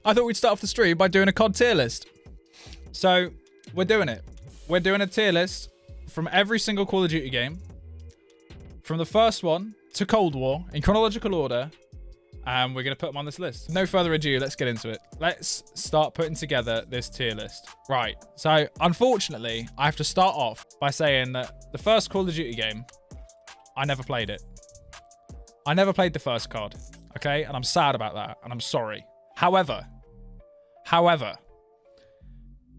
I thought we'd start off the stream by doing a COD tier list. So, we're doing it. We're doing a tier list from every single Call of Duty game. From the first one to Cold War in chronological order. And we're going to put them on this list. No further ado, let's get into it. Let's start putting together this tier list. Right. So, unfortunately, I have to start off by saying that the first Call of Duty game, I never played it. I never played the first COD. Okay? And I'm sad about that. And I'm sorry. However,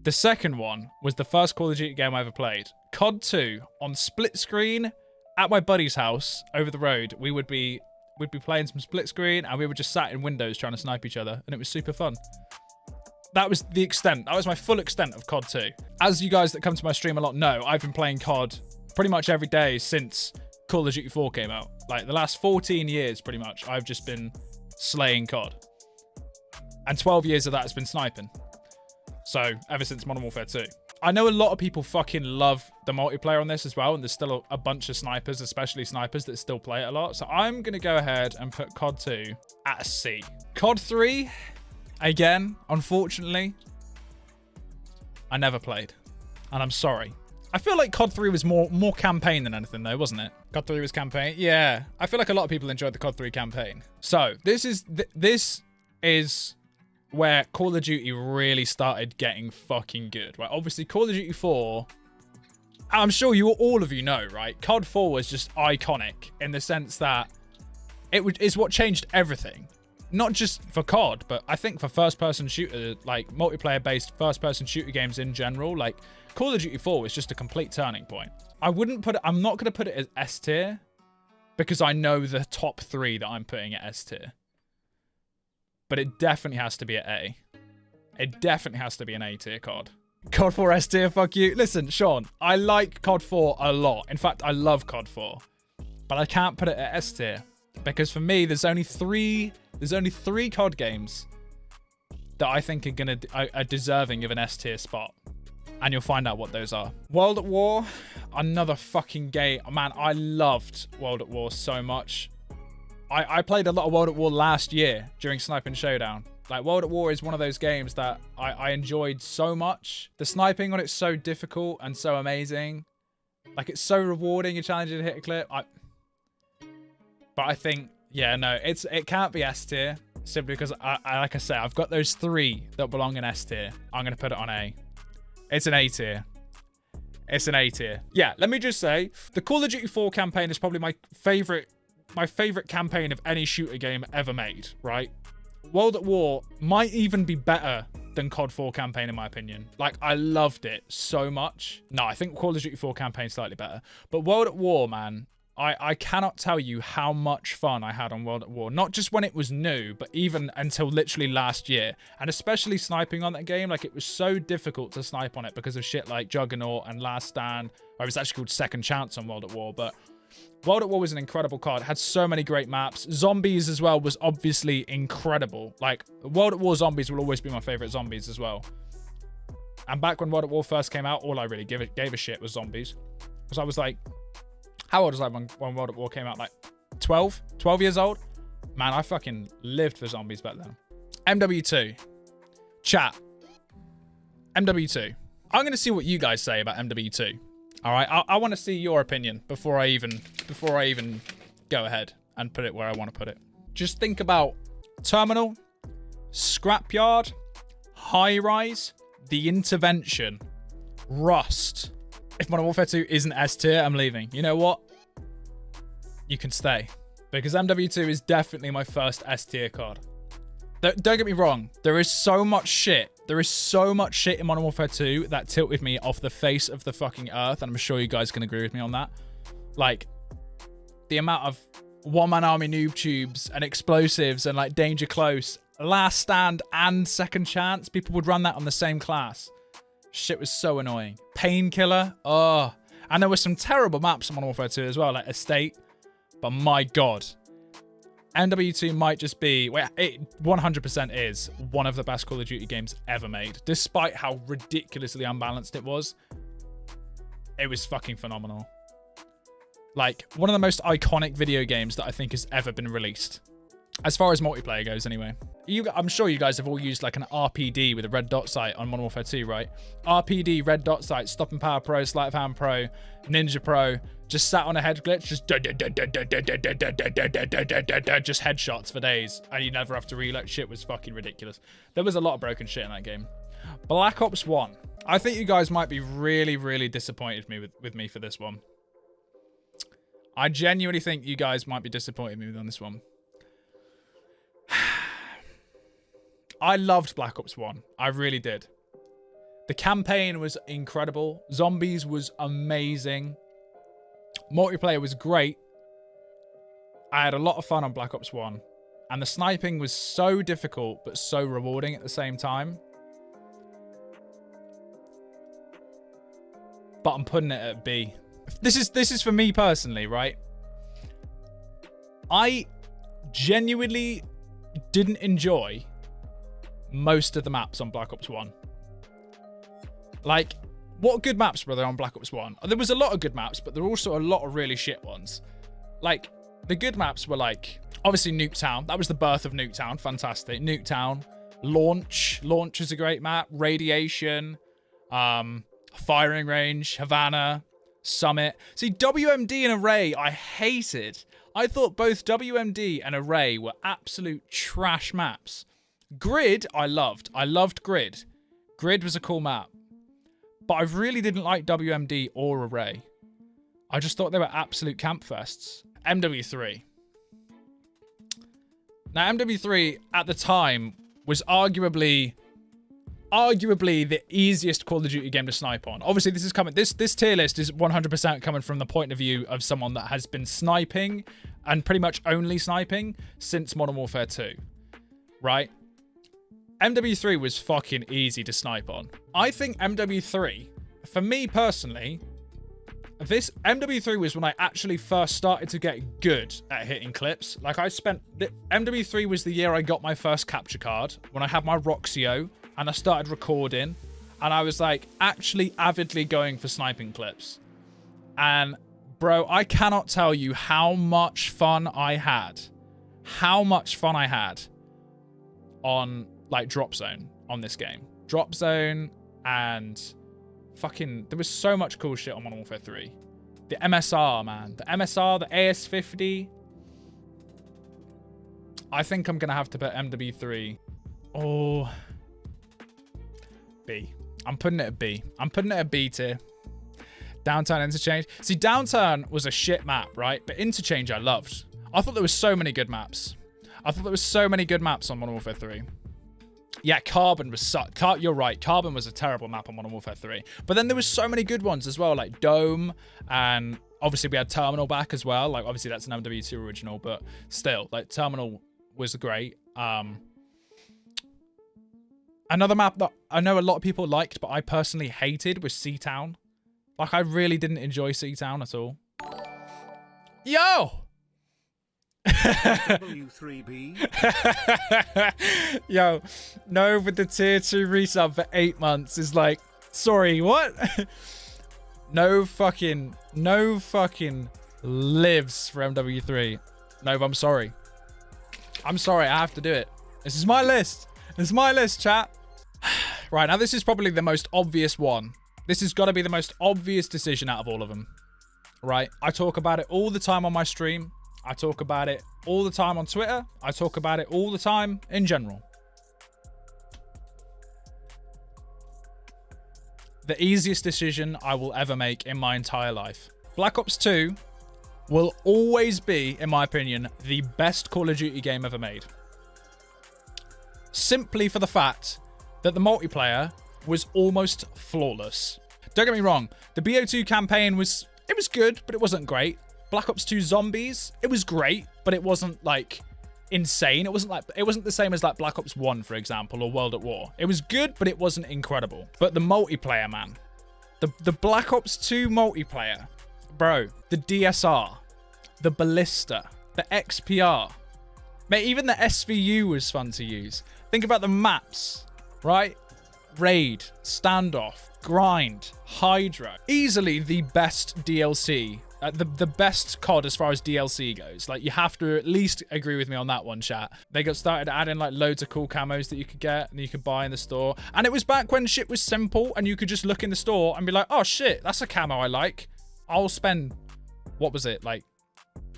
the second one was the first Call of Duty game I ever played. COD 2 on split screen at my buddy's house over the road. We'd be playing some split screen and we were just sat in windows trying to snipe each other, and it was super fun. That was the extent. That was my full extent of COD 2. As you guys that come to my stream a lot know, I've been playing COD pretty much every day since Call of Duty 4 came out. Like the last 14 years, pretty much, I've just been slaying COD. And 12 years of that has been sniping. So, ever since Modern Warfare 2. I know a lot of people fucking love the multiplayer on this as well, and there's still a bunch of snipers, especially snipers, that still play it a lot. So I'm going to go ahead and put COD 2 at a C. COD 3, again, unfortunately, I never played. And I'm sorry. I feel like COD 3 was more campaign than anything though, wasn't it? COD 3 was campaign? Yeah. I feel like a lot of people enjoyed the COD 3 campaign. So this is where Call of Duty really started getting fucking good, right? Obviously, Call of Duty 4, I'm sure all of you know, right? COD 4 was just iconic in the sense that it's what changed everything. Not just for COD, but I think for first-person shooter, like multiplayer-based first-person shooter games in general, like Call of Duty 4 was just a complete turning point. I'm not going to put it as S tier because I know the top 3 that I'm putting at S tier. But it definitely has to be at A. It definitely has to be an A tier COD. COD 4 S tier, fuck you. Listen, Sean, I like COD 4 a lot. In fact, I love COD 4. But I can't put it at S tier. Because for me, there's only three COD games that I think are deserving of an S tier spot. And you'll find out what those are. World at War, another fucking game. Man, I loved World at War so much. I played a lot of World at War last year during Sniping Showdown. Like, World at War is one of those games that I enjoyed so much. The sniping on it's so difficult and so amazing. Like, it's so rewarding. You're challenging to hit a clip. But I think, yeah, no, it can't be S tier. Simply because, like I said, I've got those 3 that belong in S tier. I'm going to put it on A. It's an A tier. It's an A tier. Yeah, let me just say, the Call of Duty 4 campaign is probably my favorite campaign of any shooter game ever made, right? World at War might even be better than COD 4 campaign in my opinion. Like, I loved it so much. No, I think Call of Duty 4 campaign slightly better. But World at War, man, I cannot tell you how much fun I had on World at War. Not just when it was new, but even until literally last year. And especially sniping on that game. Like, it was so difficult to snipe on it because of shit like Juggernaut and Last Stand. Or it was actually called Second Chance on World at War. But World at War was an incredible COD. Had so many great maps. Zombies as well was obviously incredible. Like, World at War zombies will always be my favorite zombies as well. And back when World at War first came out, all I really gave a shit was zombies. Because I was like, how old was I when World at War came out? Like 12 years old? Man, I fucking lived for zombies back then. MW2. Chat. MW2. I'm going to see what you guys say about MW2. All right, I want to see your opinion before I even go ahead and put it where I want to put it. Just think about Terminal, Scrapyard, High Rise, The Intervention, Rust. If Modern Warfare 2 isn't S tier, I'm leaving. You know what? You can stay. Because MW2 is definitely my first S tier COD. Don't get me wrong. There is so much shit. There is so much shit in Modern Warfare 2 that tilted me off the face of the fucking earth. And I'm sure you guys can agree with me on that. Like, the amount of one-man army noob tubes and explosives and, like, Danger Close, Last Stand and Second Chance. People would run that on the same class. Shit was so annoying. Painkiller. Oh. And there were some terrible maps in Modern Warfare 2 as well, like Estate. But my God. MW2 might just be, well, it 100% is one of the best Call of Duty games ever made. Despite how ridiculously unbalanced it was fucking phenomenal. Like, one of the most iconic video games that I think has ever been released. As far as multiplayer goes, anyway. I'm sure you guys have all used like an RPD with a red dot sight on Modern Warfare 2, right? RPD, red dot sight, Stopping Power Pro, Sleight of Hand Pro, Ninja Pro, just sat on a head glitch, just headshots for days, and you never have to reload. Shit was fucking ridiculous. There was a lot of broken shit in that game. Black Ops 1. I think you guys might be really, really disappointed with me for this one. I genuinely think you guys might be disappointed with me on this one. I loved Black Ops 1. I really did. The campaign was incredible. Zombies was amazing. Multiplayer was great. I had a lot of fun on Black Ops 1. And the sniping was so difficult, but so rewarding at the same time. But I'm putting it at B. This is for me personally, right? I genuinely didn't enjoy most of the maps on Black Ops 1. Like, what good maps were there on Black Ops 1? There was a lot of good maps, but there were also a lot of really shit ones. Like, the good maps were like, obviously Nuketown. That was the birth of Nuketown. Fantastic. Nuketown. Launch. Launch is a great map. Radiation. Firing Range. Havana. Summit. See, WMD and Array, I hated. I thought both WMD and Array were absolute trash maps. Grid, I loved. I loved Grid. Grid was a cool map. But I really didn't like WMD or Array. I just thought they were absolute campfests. MW3. Now, MW3 at the time was arguably the easiest Call of Duty game to snipe on. Obviously, this is coming. This tier list is 100% coming from the point of view of someone that has been sniping and pretty much only sniping since Modern Warfare 2, right? MW3 was fucking easy to snipe on. I think MW3, for me personally, this MW3 was when I actually first started to get good at hitting clips. Like MW3 was the year I got my first capture card, when I had my Roxio and I started recording, and I was like actually avidly going for sniping clips. And bro, I cannot tell you how much fun I had. How much fun I had on like Drop Zone on this game. Drop Zone and fucking, there was so much cool shit on Modern Warfare 3. The MSR, man. The MSR, the AS50. I think I'm going to have to put MW3. Oh. B. I'm putting it at B. I'm putting it at B tier. Downturn Interchange. See, Downturn was a shit map, right? But Interchange I loved. I thought there was so many good maps. I thought there was so many good maps on Modern Warfare 3. Yeah, Carbon was you're right. Carbon was a terrible map on Modern Warfare 3. But then there was so many good ones as well, like Dome, and obviously we had Terminal back as well. Like, obviously that's an MW2 original, but still, like, Terminal was great. Another map that I know a lot of people liked, but I personally hated, was Seatown. Like, I really didn't enjoy Seatown at all. Yo! W3B. Yo, no, with the tier 2 resub for 8 months is like, sorry, what? no fucking lives for MW3. Nova, I'm sorry. I'm sorry, I have to do it. This is my list. This is my list, chat. Right, now this is probably the most obvious one. This has got to be the most obvious decision out of all of them. Right? I talk about it all the time on my stream. I talk about it all the time on Twitter. I talk about it all the time in general. The easiest decision I will ever make in my entire life. Black Ops 2 will always be, in my opinion, the best Call of Duty game ever made. Simply for the fact that the multiplayer was almost flawless. Don't get me wrong, the BO2 campaign was good, but it wasn't great. Black Ops 2 Zombies, it was great, but it wasn't like insane. It wasn't the same as like Black Ops 1, for example, or World at War. It was good, but it wasn't incredible. But the multiplayer, man, the Black Ops 2 multiplayer, bro, the DSR, the Ballista, the XPR, mate, even the SVU was fun to use. Think about the maps, right? Raid, Standoff, Grind, Hydra. Easily the best DLC the best COD as far as DLC goes. Like, you have to at least agree with me on that one, chat. They got started adding like loads of cool camos that you could get and you could buy in the store. And it was back when shit was simple and you could just look in the store and be like, oh shit, that's a camo I like. I'll spend, what was it, like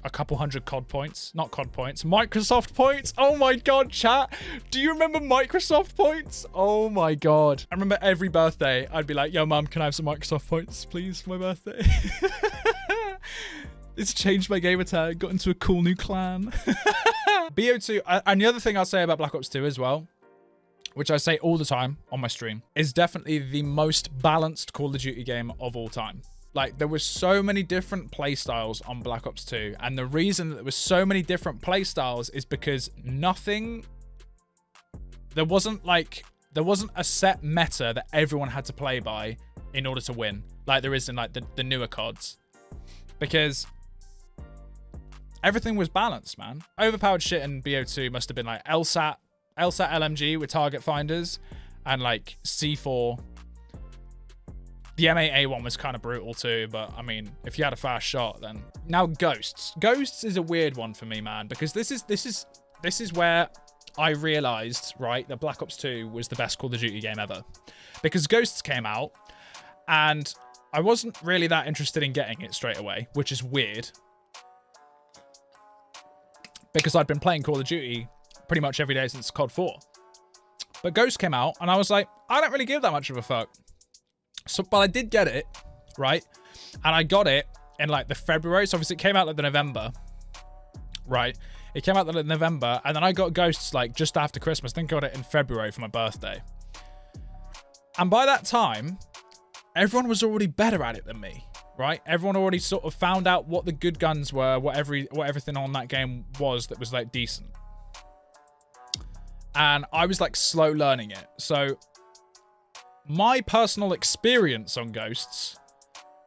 a couple hundred COD points? Not COD points, Microsoft points. Oh my God, chat. Do you remember Microsoft points? Oh my God. I remember every birthday, I'd be like, yo, mum, can I have some Microsoft points, please, for my birthday? It's changed my gamer tag, got into a cool new clan. BO2, and the other thing I'll say about Black Ops 2 as well, which I say all the time on my stream, is definitely the most balanced Call of Duty game of all time. Like, there were so many different playstyles on Black Ops 2, and the reason that there were so many different playstyles is because there wasn't a set meta that everyone had to play by in order to win, like there is in like the newer CODs. Because everything was balanced, man. Overpowered shit in BO2 must have been like LSAT LMG with target finders, and like C4. The M8A1 was kind of brutal too, but I mean, if you had a fast shot, then. Now Ghosts. Ghosts is a weird one for me, man, because this is where I realized, right, that Black Ops 2 was the best Call of Duty game ever. Because Ghosts came out, and I wasn't really that interested in getting it straight away, which is weird. Because I'd been playing Call of Duty pretty much every day since COD 4. But Ghosts came out, and I was like, I don't really give that much of a fuck. So, but I did get it, right? And I got it in like the February. So obviously it came out like the November, right? It came out like the November, and then I got Ghosts like just after Christmas. I think I got it in February for my birthday. And by that time, everyone was already better at it than me, right? Everyone already sort of found out what the good guns were, what everything on that game was that was like decent. And I was like slow learning it. So my personal experience on Ghosts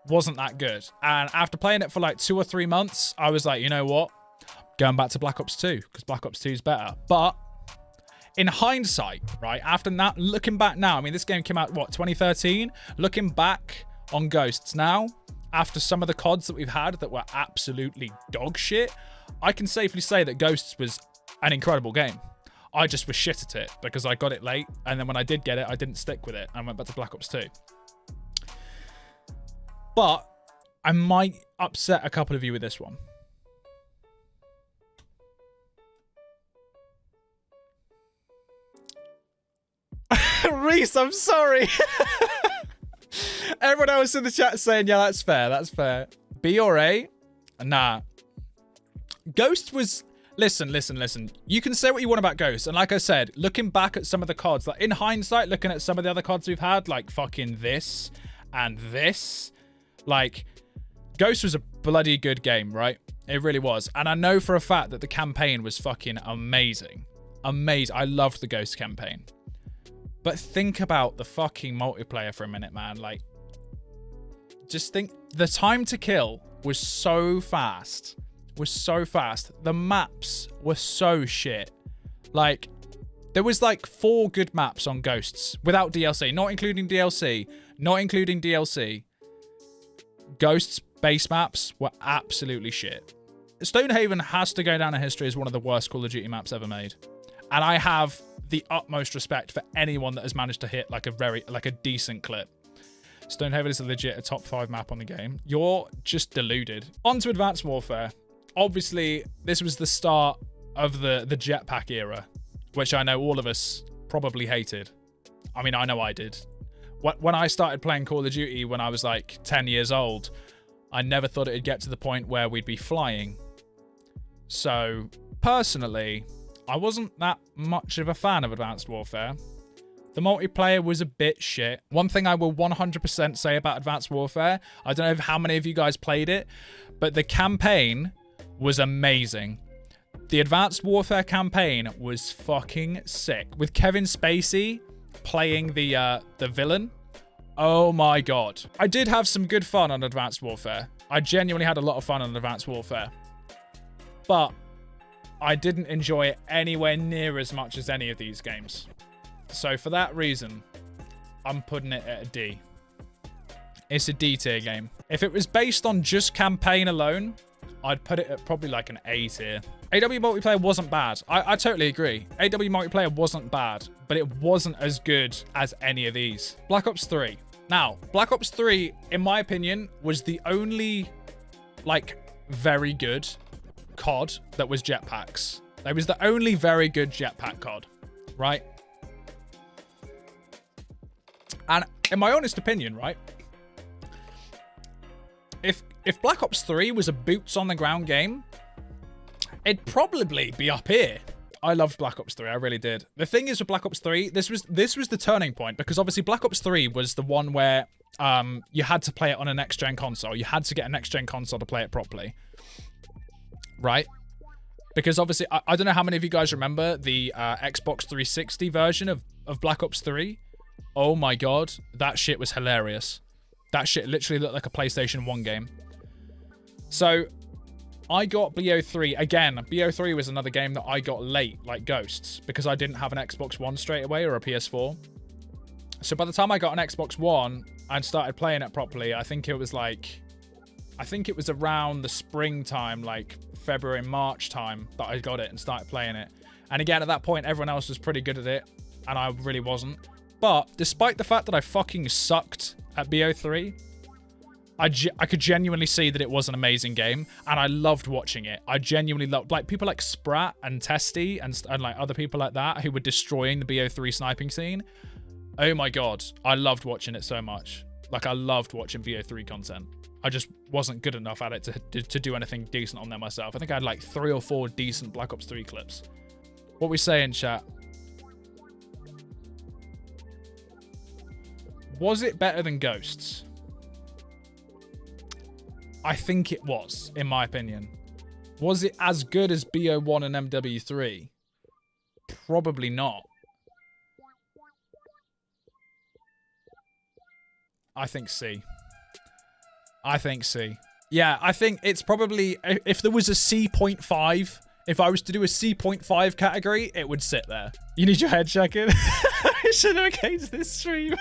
wasn't that good. And after playing it for like 2 or 3 months, I was like, you know what? Going back to Black Ops 2, because Black Ops 2 is better. But in hindsight, right, after that, looking back now, I mean, this game came out, what, 2013? Looking back on Ghosts now, after some of the CODs that we've had that were absolutely dog shit, I can safely say that Ghosts was an incredible game. I just was shit at it because I got it late, and then when I did get it, I didn't stick with it and went back to Black Ops 2. But I might upset a couple of you with this one. Reese, I'm sorry. Everyone else in the chat saying, yeah, that's fair, that's fair. B or A? Nah. Ghost was... Listen. You can say what you want about Ghost. And like I said, looking back at some of the CODs, like in hindsight, looking at some of the other CODs we've had, like fucking this and this, like Ghost was a bloody good game, right? It really was. And I know for a fact that the campaign was fucking amazing. Amazing. I loved the Ghost campaign. But think about the fucking multiplayer for a minute, man. Like, just think, the time to kill was so fast. The maps were so shit. Like, there was like 4 good maps on Ghosts without DLC, not including DLC. Ghosts base maps were absolutely shit. Stonehaven has to go down in history as one of the worst Call of Duty maps ever made. And I have the utmost respect for anyone that has managed to hit like a decent clip. Stonehaven is a legit a top 5 map on the game. You're just deluded. On to Advanced Warfare. Obviously, this was the start of the jetpack era, which I know all of us probably hated. I mean, I know I did. When I started playing Call of Duty when I was like 10 years old, I never thought it'd get to the point where we'd be flying. So, personally, I wasn't that much of a fan of Advanced Warfare. The multiplayer was a bit shit. One thing I will 100% say about Advanced Warfare, I don't know how many of you guys played it, but the campaign was amazing. The Advanced Warfare campaign was fucking sick. With Kevin Spacey playing the villain. Oh my god. I did have some good fun on Advanced Warfare. I genuinely had a lot of fun on Advanced Warfare. But I didn't enjoy it anywhere near as much as any of these games. So for that reason, I'm putting it at a D. it's a D tier game. If it was based on just campaign alone, I'd put it at probably like an A tier. AW multiplayer wasn't bad. I totally agree. AW multiplayer wasn't bad, but it wasn't as good as any of these. Black Ops 3. Now, Black Ops 3, in my opinion, was the only, like, very good COD that was jetpacks. It was the only very good jetpack COD, right? And in my honest opinion, right, if Black Ops 3 was a boots on the ground game, it'd probably be up here. I loved Black Ops 3, I really did. The thing is with Black Ops 3, this was the turning point, because obviously Black Ops 3 was the one where you had to play it on a next-gen console. You had to get a next-gen console to play it properly. Right? Because obviously, I don't know how many of you guys remember the Xbox 360 version of Black Ops 3. Oh my god, that shit was hilarious. That shit literally looked like a PlayStation 1 game. So, I got BO3. Again, BO3 was another game that I got late, like Ghosts, because I didn't have an Xbox One straight away or a PS4. So by the time I got an Xbox One and started playing it properly, I think it was around the springtime, like February, March time, that I got it and started playing it. And again, at that point, everyone else was pretty good at it, and I really wasn't. But despite the fact that I fucking sucked at BO3, I could genuinely see that it was an amazing game, and I loved watching it. I genuinely loved, like, people like Sprat and Testy and like other people like that who were destroying the BO3 sniping scene. Oh my god, I loved watching it so much. Like, I loved watching BO3 content. I just wasn't good enough at it to do anything decent on there myself. I think I had like 3 or 4 decent Black Ops 3 clips. What we saying, chat? Was it better than Ghosts? I think it was, in my opinion. Was it as good as BO1 and MW3? Probably not. I think C. I think C. Yeah, I think it's probably, if there was a C.5, if I was to do a C.5 category, it would sit there. You need your head checking. I should have against this stream.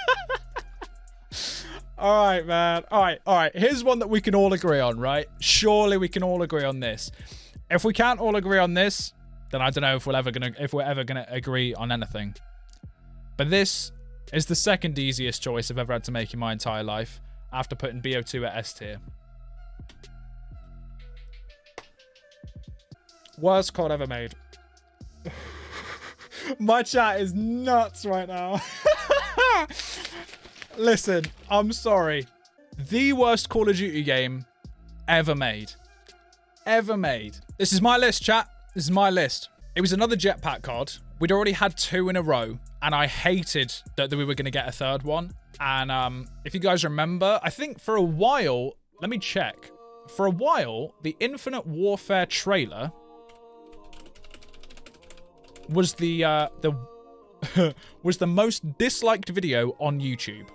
All right, man. All right. Here's one that we can all agree on, right? Surely we can all agree on this. If we can't all agree on this, then I don't know if we're ever gonna agree on anything. But this is the second easiest choice I've ever had to make in my entire life, after putting BO2 at S tier. Worst COD ever made. My chat is nuts right now. Listen, I'm sorry. The worst Call of Duty game ever made. Ever made. This is my list, chat. This is my list. It was another jetpack COD. We'd already had 2 in a row, and I hated that we were going to get a third one. And if you guys remember, I think for a while, let me check. For a while, the Infinite Warfare trailer was the was the most disliked video on YouTube.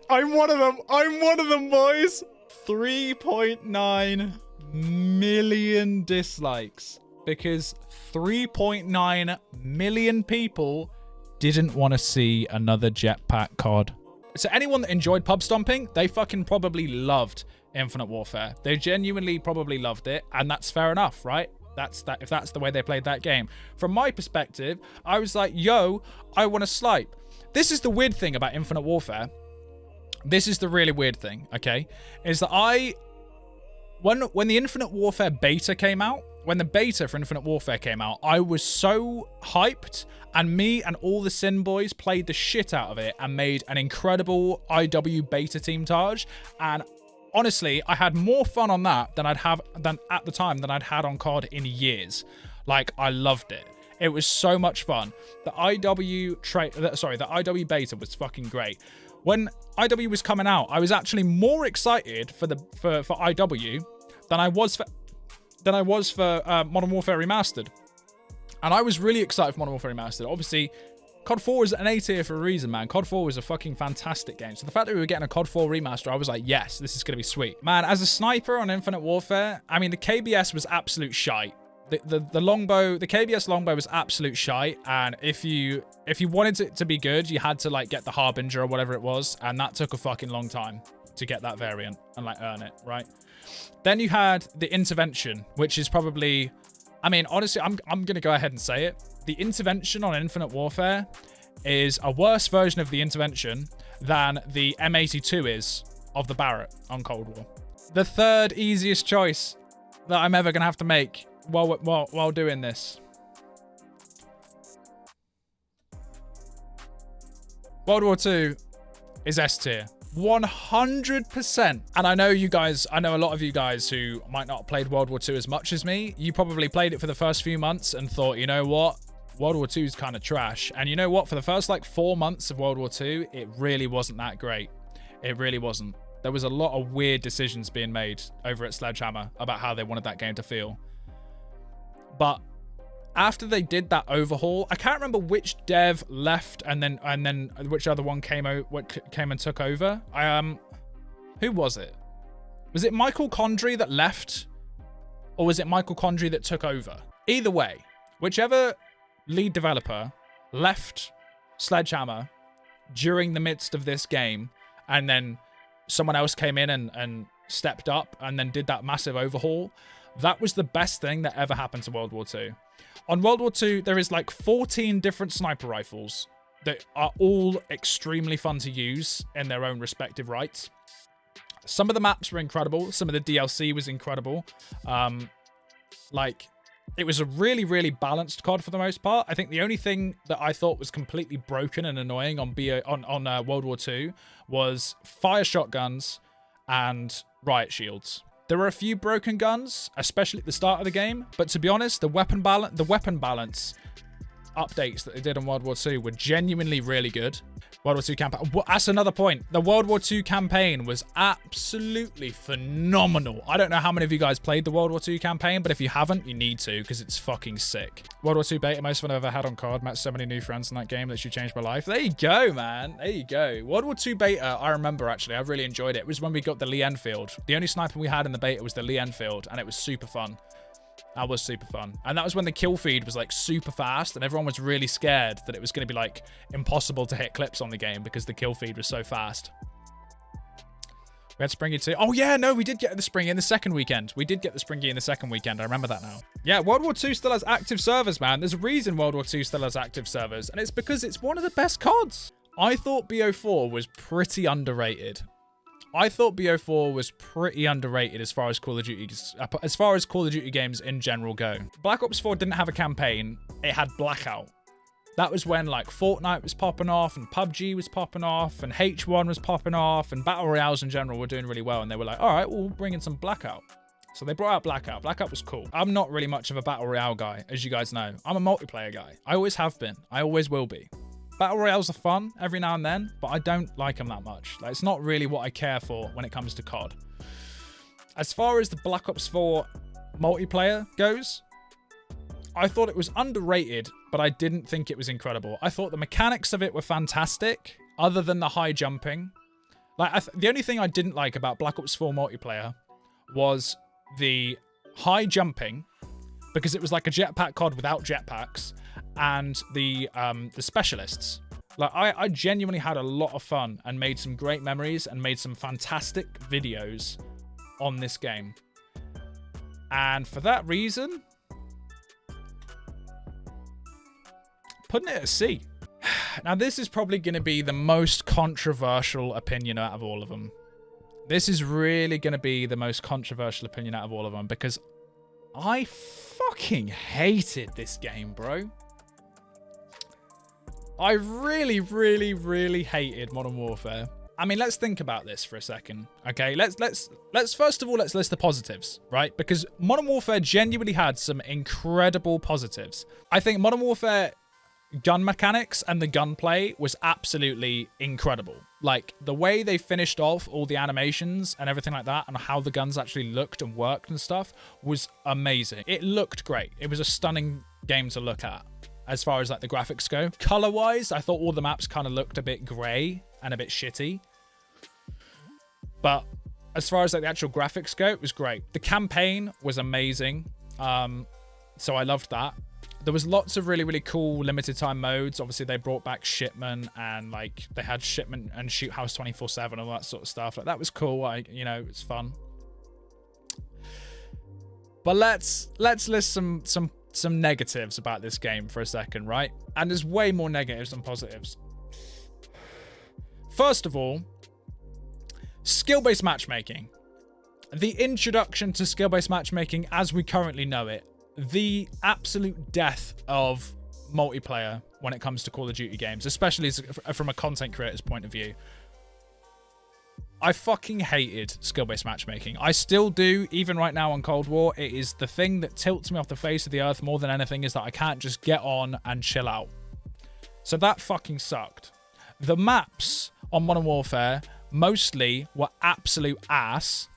I'm one of them. I'm one of them, boys. 3.9 million dislikes because 3.9 million people didn't want to see another jetpack COD. So anyone that enjoyed pub stomping, they fucking probably loved Infinite Warfare. They genuinely probably loved it, and that's fair enough, right? That's that. If that's the way they played that game. From my perspective, I was like, yo, I want to snipe. This is the weird thing about Infinite Warfare. This is the really weird thing, okay? Is that when the Infinite Warfare beta came out, when the beta for Infinite Warfare came out, I was so hyped, and me and all the Sin boys played the shit out of it and made an incredible IW beta team Taj. And honestly, I had more fun on that than at the time than I'd had on COD in years. Like, I loved it. It was so much fun. The IW beta was fucking great. When IW was coming out, I was actually more excited for IW than I was for Modern Warfare Remastered. And I was really excited for Modern Warfare Remastered. Obviously, COD 4 is an A tier for a reason, man. COD 4 was a fucking fantastic game. So the fact that we were getting a COD 4 remaster, I was like, yes, this is going to be sweet. Man, as a sniper on Infinite Warfare, I mean, the KBS was absolute shite. The longbow, the KBS longbow was absolute shite, and if you wanted it to be good, you had to like get the Harbinger or whatever it was, and that took a fucking long time to get that variant and like earn it, right? Then you had the Intervention, which is probably, I mean, honestly, I'm gonna go ahead and say it. The Intervention on Infinite Warfare is a worse version of the Intervention than the M82 is of the Barrett on Cold War. The third easiest choice that I'm ever gonna have to make while doing this. World War II is S tier. 100%. And I know a lot of you guys who might not have played World War II as much as me. You probably played it for the first few months and thought, you know what? World War II is kind of trash. And you know what? For the first like 4 months of World War II, it really wasn't that great. It really wasn't. There was a lot of weird decisions being made over at Sledgehammer about how they wanted that game to feel. But after they did that overhaul, I can't remember which dev left and then which other one came and took over. Who was it? Was it Michael Condrey that left, or was it Michael Condrey that took over? Either way, whichever lead developer left Sledgehammer during the midst of this game, and then someone else came in and stepped up and then did that massive overhaul. That was the best thing that ever happened to World War II. On World War II, there is like 14 different sniper rifles that are all extremely fun to use in their own respective rights. Some of the maps were incredible. Some of the DLC was incredible. Like, it was a really, really balanced COD for the most part. I think the only thing that I thought was completely broken and annoying on World War II was fire shotguns and riot shields. There were a few broken guns, especially at the start of the game, but to be honest, the weapon balance updates that they did on World War II were genuinely really good. World War II campaign. That's another point. The World War II campaign was absolutely phenomenal. I don't know how many of you guys played the World War II campaign, but if you haven't, you need to, because it's fucking sick. World War II beta, most fun I've ever had on COD. Met so many new friends in that game. Literally changed my life. There you go, man. There you go. World War II beta, I remember actually. I really enjoyed it. It was when we got the Lee Enfield. The only sniper we had in the beta was the Lee Enfield, and it was super fun. That was super fun. And that was when the kill feed was like super fast and everyone was really scared that it was going to be like impossible to hit clips on the game because the kill feed was so fast. We had Springy too. Oh yeah, no, we did get the Springy in the second weekend. We did get the Springy in the second weekend. I remember that now. Yeah, World War II still has active servers, man. There's a reason World War II still has active servers, and it's because it's one of the best CODs. I thought BO4 was pretty underrated. I thought BO4 was pretty underrated as far as Call of Duty games in general go. Black Ops 4 didn't have a campaign. It had Blackout. That was when like Fortnite was popping off and PUBG was popping off and H1 was popping off and Battle Royales in general were doing really well. And they were like, all right, we'll bring in some Blackout. So they brought out Blackout. Blackout was cool. I'm not really much of a Battle Royale guy, as you guys know. I'm a multiplayer guy. I always have been. I always will be. Battle Royales are fun every now and then, but I don't like them that much. Like, it's not really what I care for when it comes to COD. As far as the Black Ops 4 multiplayer goes, I thought it was underrated, but I didn't think it was incredible. I thought the mechanics of it were fantastic, other than the high jumping. Like, the only thing I didn't like about Black Ops 4 multiplayer was the high jumping, because it was like a jetpack COD without jetpacks, and the specialists. Like, I genuinely had a lot of fun and made some great memories and made some fantastic videos on this game. And for that reason, putting it at C. Now, this is probably going to be the most controversial opinion out of all of them. This is really going to be the most controversial opinion out of all of them, because I fucking hated this game, bro. I really, really, really hated Modern Warfare. I mean, let's think about this for a second, okay? Let's first of all, let's list the positives, right? Because Modern Warfare genuinely had some incredible positives. I think Modern Warfare gun mechanics and the gunplay was absolutely incredible. Like, the way they finished off all the animations and everything like that, and how the guns actually looked and worked and stuff, was amazing. It looked great. It was a stunning game to look at as far as like the graphics go. Color-wise, I thought all the maps kind of looked a bit grey and a bit shitty. But as far as like the actual graphics go, it was great. The campaign was amazing. To So I loved that. There was lots of really, really cool limited time modes. Obviously, they brought back Shipment, and like they had Shipment and Shoot House 24/7, all that sort of stuff. Like that was cool. It's fun. But let's list some negatives about this game for a second, right? And there's way more negatives than positives. First of all, skill-based matchmaking. The introduction to skill-based matchmaking as we currently know it. The absolute death of multiplayer when it comes to Call of Duty games, especially from a content creator's point of view. I fucking hated skill-based matchmaking. I still do, even right now on Cold War. It is the thing that tilts me off the face of the earth more than anything, is that I can't just get on and chill out. So that fucking sucked. The maps on Modern Warfare mostly were absolute ass.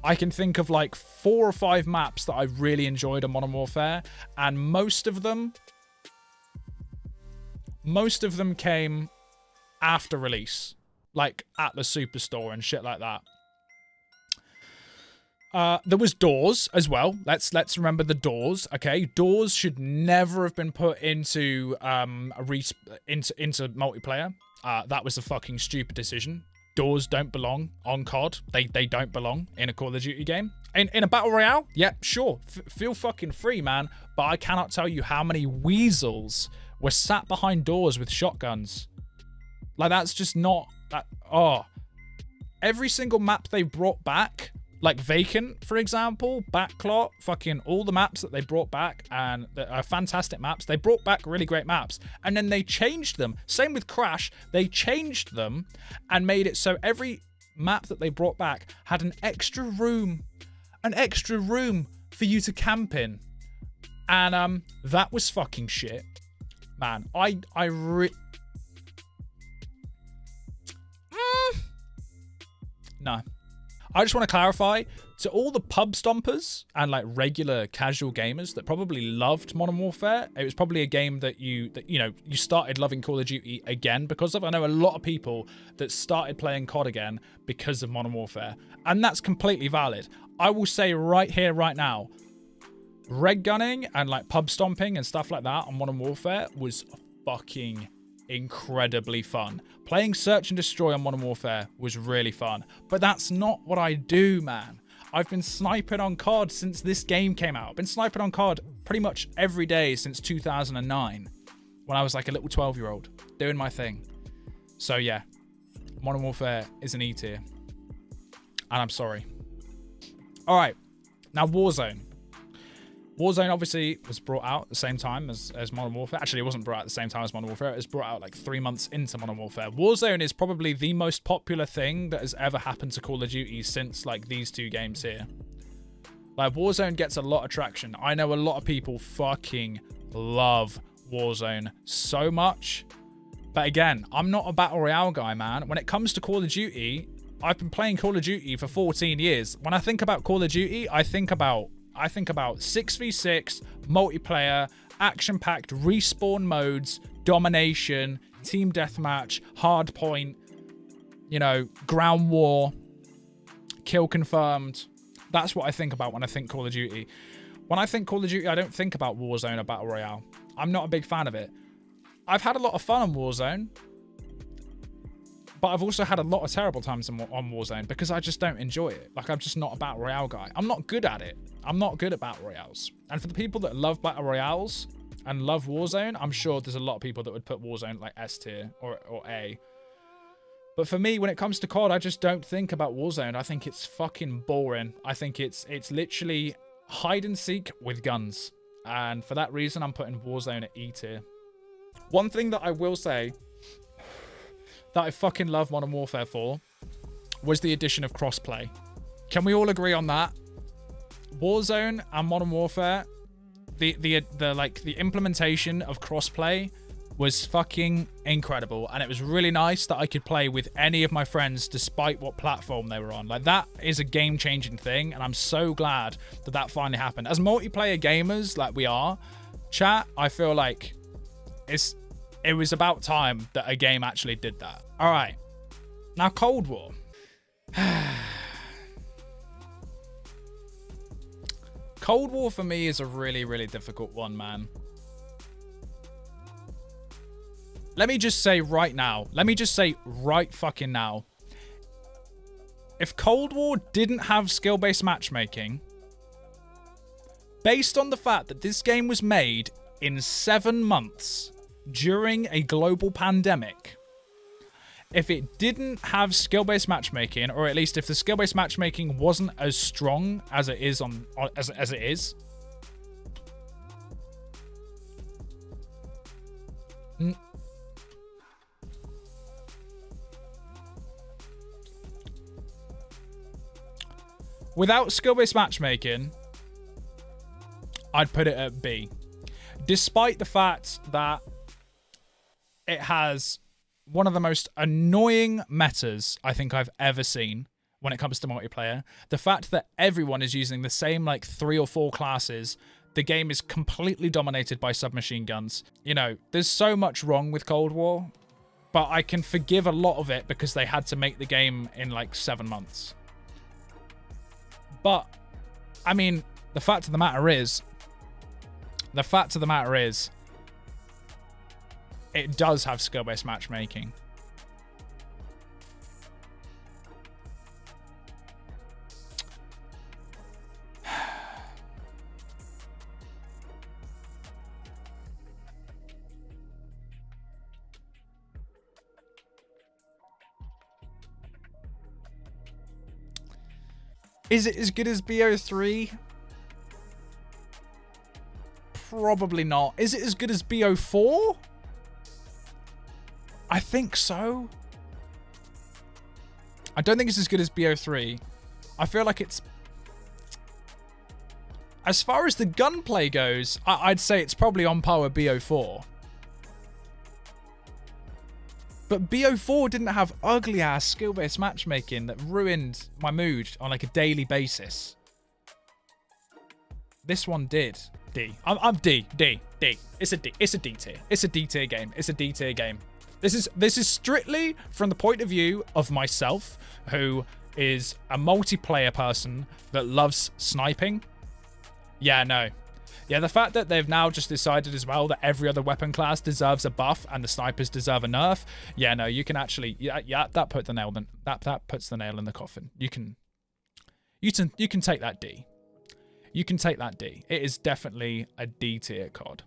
I can think of like 4 or 5 maps that I really enjoyed on Modern Warfare, and most of them came after release, like at the Superstore and shit like that. There was doors as well. Let's remember the doors. Okay, doors should never have been put into into multiplayer. That was a fucking stupid decision. Doors don't belong on COD. They don't belong in a Call of Duty game. In a Battle Royale, yeah, sure. Feel fucking free, man. But I cannot tell you how many weasels were sat behind doors with shotguns. Like, that's just not... Every single map they brought back, like Vacant, for example, Backlot, fucking all the maps that they brought back, and are fantastic maps. They brought back really great maps, and then they changed them. Same with Crash. They changed them and made it so every map that they brought back had an extra room for you to camp in. And that was fucking shit. Man, No. I just want to clarify to all the pub stompers and like regular casual gamers that probably loved Modern Warfare. It was probably a game that you started loving Call of Duty again because of. I know a lot of people that started playing COD again because of Modern Warfare, and that's completely valid. I will say right here, right now, reg gunning and like pub stomping and stuff like that on Modern Warfare was fucking incredibly fun. Playing Search and Destroy on Modern Warfare was really fun, but that's not what I do, man. I've been sniping on COD since this game came out. I've been sniping on COD pretty much every day since 2009 when I was like a little 12-year-old doing my thing. So yeah, Modern Warfare is an E tier, and I'm sorry. All right, now Warzone. Warzone obviously was brought out at the same time as Modern Warfare. Actually, it wasn't brought out at the same time as Modern Warfare. It was brought out like 3 months into Modern Warfare. Warzone is probably the most popular thing that has ever happened to Call of Duty since like these 2 games here. Like, Warzone gets a lot of traction. I know a lot of people fucking love Warzone so much. But again, I'm not a Battle Royale guy, man. When it comes to Call of Duty, I've been playing Call of Duty for 14 years. When I think about Call of Duty, I think about 6v6, multiplayer, action-packed respawn modes, domination, team deathmatch, hardpoint, ground war, kill confirmed. That's what I think about when I think Call of Duty. When I think Call of Duty, I don't think about Warzone or Battle Royale. I'm not a big fan of it. I've had a lot of fun on Warzone, but I've also had a lot of terrible times on Warzone because I just don't enjoy it. Like, I'm just not a Battle Royale guy. I'm not good at it. I'm not good at Battle Royales. And for the people that love Battle Royales and love Warzone, I'm sure there's a lot of people that would put Warzone like S tier or A. But for me, when it comes to COD, I just don't think about Warzone. I think it's fucking boring. I think it's literally hide and seek with guns. And for that reason, I'm putting Warzone at E tier. One thing that I will say that I fucking love Modern Warfare for was the addition of crossplay. Can we all agree on that? Warzone and Modern Warfare, the implementation of crossplay was fucking incredible, and it was really nice that I could play with any of my friends despite what platform they were on. Like, that is a game-changing thing, and I'm so glad that that finally happened. As multiplayer gamers, like we are, chat, I feel like it was about time that a game actually did that. All right, now Cold War. Cold War for me is a really, really difficult one, man. Let me just say right now. Let me just say right fucking now. If Cold War didn't have skill-based matchmaking, based on the fact that this game was made in 7 months during a global pandemic, if it didn't have skill-based matchmaking, or at least if the skill-based matchmaking wasn't as strong as it is as it is, without skill-based matchmaking, I'd put it at B. Despite the fact that it has one of the most annoying metas I think I've ever seen when it comes to multiplayer. The fact that everyone is using the same, like, 3 or 4 classes. The game is completely dominated by submachine guns. You know, there's so much wrong with Cold War, but I can forgive a lot of it because they had to make the game in, like, 7 months. But, I mean, the fact of the matter is, it does have skill-based matchmaking. Is it as good as BO3? Probably not. Is it as good as BO4? I think so. I don't think it's as good as BO3. I feel like it's... As far as the gunplay goes, I'd say it's probably on par with BO4. But BO4 didn't have ugly-ass skill-based matchmaking that ruined my mood on, like, a daily basis. This one did. D. I'm D. It's a D. It's a D tier. It's a D tier game. It's a D tier game. This is strictly from the point of view of myself, who is a multiplayer person that loves sniping. Yeah, no. Yeah, the fact that they've now just decided as well that every other weapon class deserves a buff and the snipers deserve a nerf. Yeah, no, you can actually, yeah, that puts the nail in the coffin. You can take that D. You can take that D. It is definitely a D tier COD.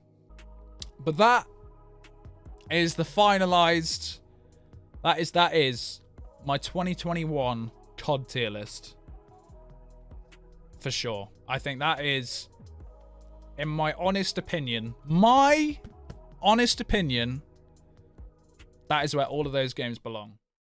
But that is the finalized. That is my 2021 COD tier list. For sure. I think that is, in my honest opinion, that is where all of those games belong.